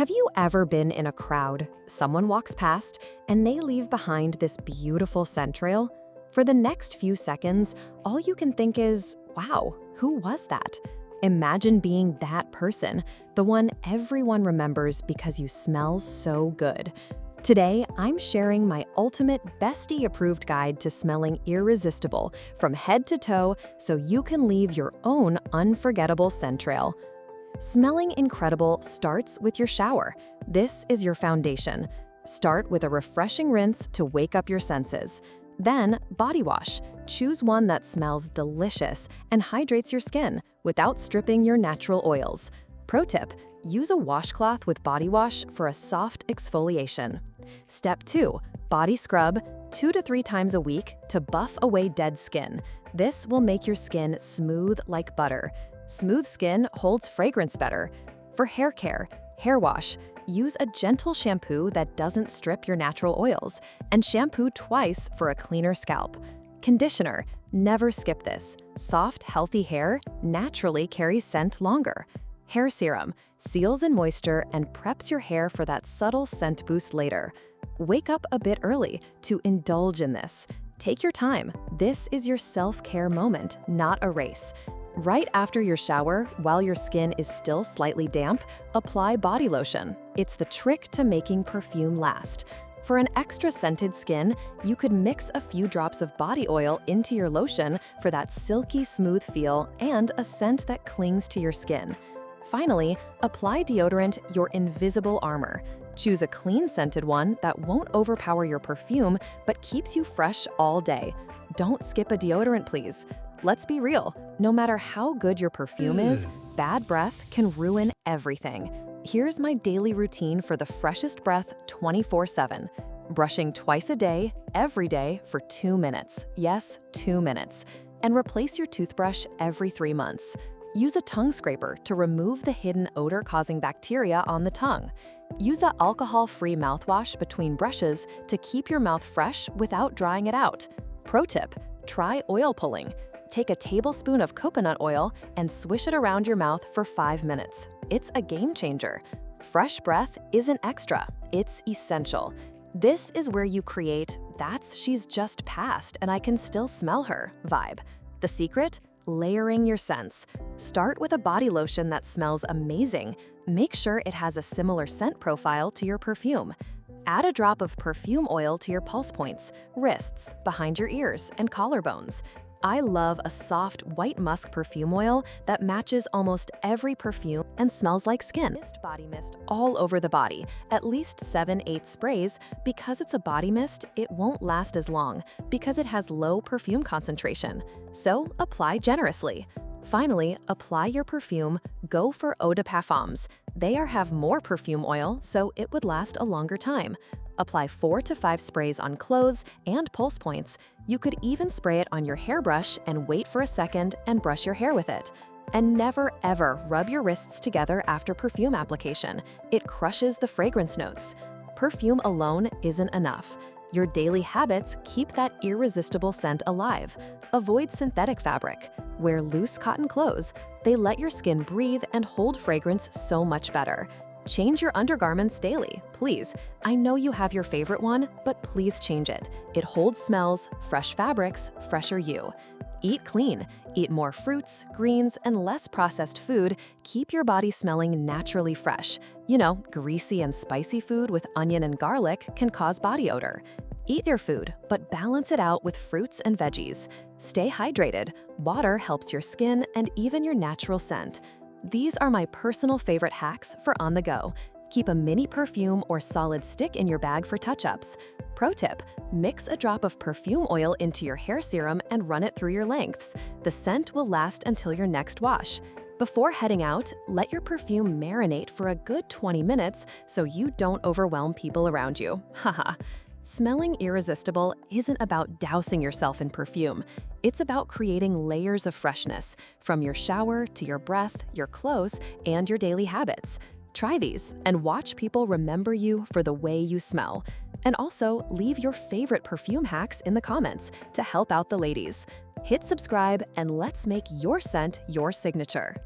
Have you ever been in a crowd, someone walks past, and they leave behind this beautiful scent trail? For the next few seconds, all you can think is, wow, who was that? Imagine being that person, the one everyone remembers because you smell so good. Today, I'm sharing my ultimate bestie-approved guide to smelling irresistible from head to toe so you can leave your own unforgettable scent trail. Smelling incredible starts with your shower. This is your foundation. Start with a refreshing rinse to wake up your senses. Then, body wash. Choose one that smells delicious and hydrates your skin without stripping your natural oils. Pro tip: use a washcloth with body wash for a soft exfoliation. Step 2. Body scrub 2 to 3 times a week to buff away dead skin. This will make your skin smooth like butter. Smooth skin holds fragrance better. For hair care, hair wash. Use a gentle shampoo that doesn't strip your natural oils, and shampoo twice for a cleaner scalp. Conditioner. Never skip this. Soft, healthy hair naturally carries scent longer. Hair serum. Seals in moisture and preps your hair for that subtle scent boost later. Wake up a bit early to indulge in this. Take your time. This is your self-care moment, not a race. Right after your shower, while your skin is still slightly damp, apply body lotion. It's the trick to making perfume last. For an extra scented skin, you could mix a few drops of body oil into your lotion for that silky smooth feel and a scent that clings to your skin. Finally, apply deodorant, your invisible armor. Choose a clean scented one that won't overpower your perfume but keeps you fresh all day. Don't skip a deodorant, please. Let's be real, no matter how good your perfume is, bad breath can ruin everything. Here's my daily routine for the freshest breath 24/7. Brushing twice a day, every day for 2 minutes. Yes, 2 minutes. And replace your toothbrush every 3 months. Use a tongue scraper to remove the hidden odor-causing bacteria on the tongue. Use an alcohol-free mouthwash between brushes to keep your mouth fresh without drying it out. Pro tip: try oil pulling. Take a tablespoon of coconut oil and swish it around your mouth for 5 minutes. It's a game changer. Fresh breath isn't extra, it's essential. This is where you create "that's she's just passed and I can still smell her" vibe. The secret? Layering your scents. Start with a body lotion that smells amazing. Make sure it has a similar scent profile to your perfume. Add a drop of perfume oil to your pulse points, wrists, behind your ears, and collarbones. I love a soft white musk perfume oil that matches almost every perfume and smells like skin. Body mist all over the body, at least 7-8 sprays. Because it's a body mist, it won't last as long because it has low perfume concentration. So apply generously. Finally, apply your perfume. Go for eau de parfums. They have more perfume oil, so it would last a longer time. Apply 4 to 5 sprays on clothes and pulse points. You could even spray it on your hairbrush and wait for a second and brush your hair with it. And never ever rub your wrists together after perfume application. It crushes the fragrance notes. Perfume alone isn't enough. Your daily habits keep that irresistible scent alive. Avoid synthetic fabric. Wear loose cotton clothes. They let your skin breathe and hold fragrance so much better. Change your undergarments daily, please. I know you have your favorite one, but please change it. It holds smells, fresh fabrics, fresher you. Eat clean. Eat more fruits, greens, and less processed food. Keep your body smelling naturally fresh. You know, greasy and spicy food with onion and garlic can cause body odor. Eat your food, but balance it out with fruits and veggies. Stay hydrated. Water helps your skin and even your natural scent. These are my personal favorite hacks for on the go. Keep a mini perfume or solid stick in your bag for touch-ups. Pro tip: mix a drop of perfume oil into your hair serum and run it through your lengths. The scent will last until your next wash. Before heading out, let your perfume marinate for a good 20 minutes so you don't overwhelm people around you. Haha. Smelling irresistible isn't about dousing yourself in perfume. It's about creating layers of freshness, from your shower to your breath, your clothes, and your daily habits. Try these and watch people remember you for the way you smell. And also, leave your favorite perfume hacks in the comments to help out the ladies. Hit subscribe and let's make your scent your signature.